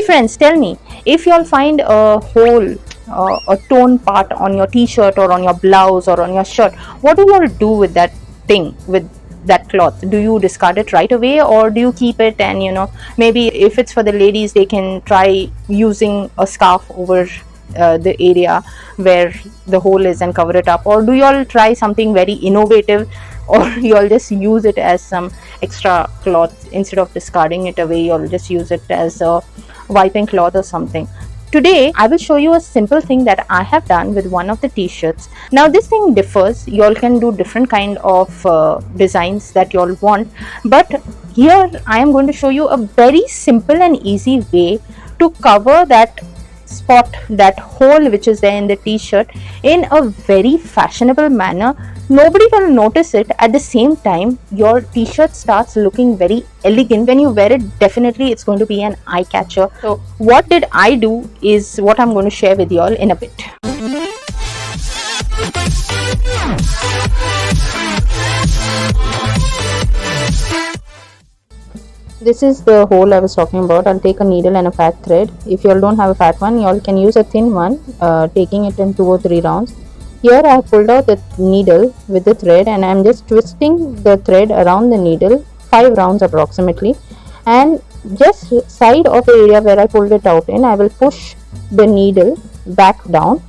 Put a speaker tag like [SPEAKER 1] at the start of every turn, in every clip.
[SPEAKER 1] friends, tell me, if y'all find a hole, a torn part on your t-shirt or on your blouse or on your shirt, what do y'all do with that thing, with that cloth? Do you discard it right away, or do you keep it and maybe if it's for the ladies, they can try using a scarf over the area where the hole is and cover it up? Or do y'all try something very innovative, or y'all just use it as some extra cloth? Instead of discarding it away, you'll just use it as a wiping cloth or something. Today I will show you a simple thing that I have done with one of the t-shirts. Now this thing differs, y'all can do different kind of designs that y'all want, but here I am going to show you a very simple and easy way to cover that spot, that hole which is there in the t-shirt, in a very fashionable manner. Nobody will notice it. At the same time, your t-shirt starts looking very elegant. When you wear it, definitely it's going to be an eye catcher. So what did I do is what I'm going to share with you all in a bit. This is the hole I was talking about. I'll take a needle and a fat thread. If you all don't have a fat one, you all can use a thin one, taking it in 2 or 3 rounds. Here I have pulled out the needle with the thread, and I am just twisting the thread around the needle 5 rounds approximately, and just side of the area where I pulled it out in, I will push the needle back down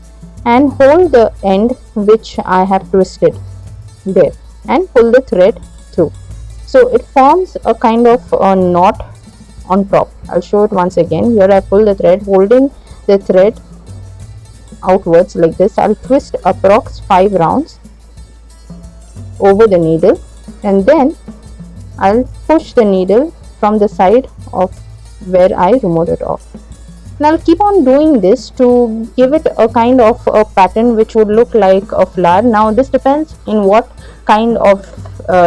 [SPEAKER 1] and hold the end which I have twisted there and pull the thread through. So it forms a kind of a knot on top. I'll show it once again. Here I pull the thread, holding the thread outwards like this. I'll twist approx 5 rounds over the needle, and then I'll push the needle from the side of where I removed it off. Now I'll keep on doing this to give it a kind of a pattern which would look like a flower. Now this depends in what kind of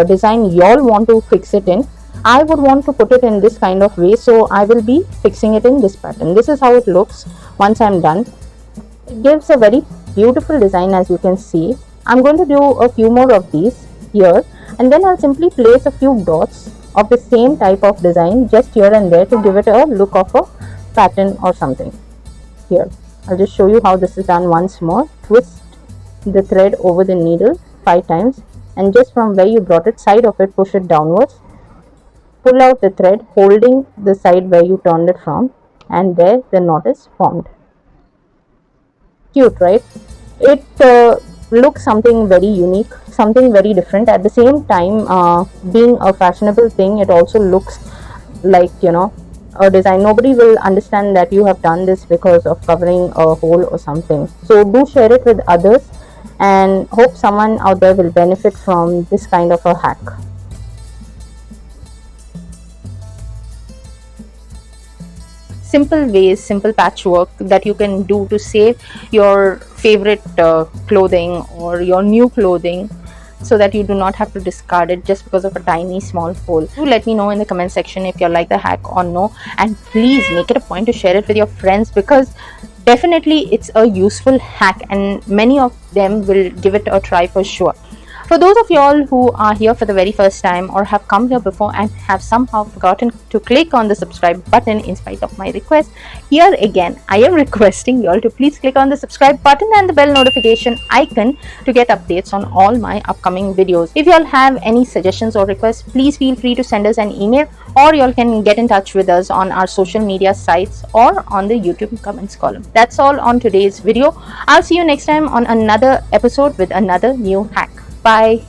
[SPEAKER 1] design y'all want to fix it in. I would want to put it in this kind of way, so I will be fixing it in this pattern. This is how it looks once I'm done. It gives a very beautiful design, as you can see. I'm going to do a few more of these here, and then I'll simply place a few dots of the same type of design just here and there to give it a look of a pattern or something. Here I'll just show you how this is done once more. Twist the thread over the needle 5 times, and just from where you brought it, side of it, push it downwards. Pull out the thread holding the side where you turned it from, and there the knot is formed. Cute, right? It looks something very unique, something very different. At the same time, being a fashionable thing, it also looks like a design. Nobody will understand that you have done this because of covering a hole or something. So do share it with others, and hope someone out there will benefit from this kind of a hack. Simple ways, simple patchwork that you can do to save your favorite clothing or your new clothing, so that you do not have to discard it just because of a tiny small hole. Do let me know in the comment section if you like the hack or no, and please make it a point to share it with your friends, because definitely it's a useful hack and many of them will give it a try for sure. For those of y'all who are here for the very first time or have come here before and have somehow forgotten to click on the subscribe button in spite of my request, here again I am requesting y'all to please click on the subscribe button and the bell notification icon to get updates on all my upcoming videos. If y'all have any suggestions or requests, please feel free to send us an email, or y'all can get in touch with us on our social media sites or on the YouTube comments column. That's all on today's video. I'll see you next time on another episode with another new hack. Bye.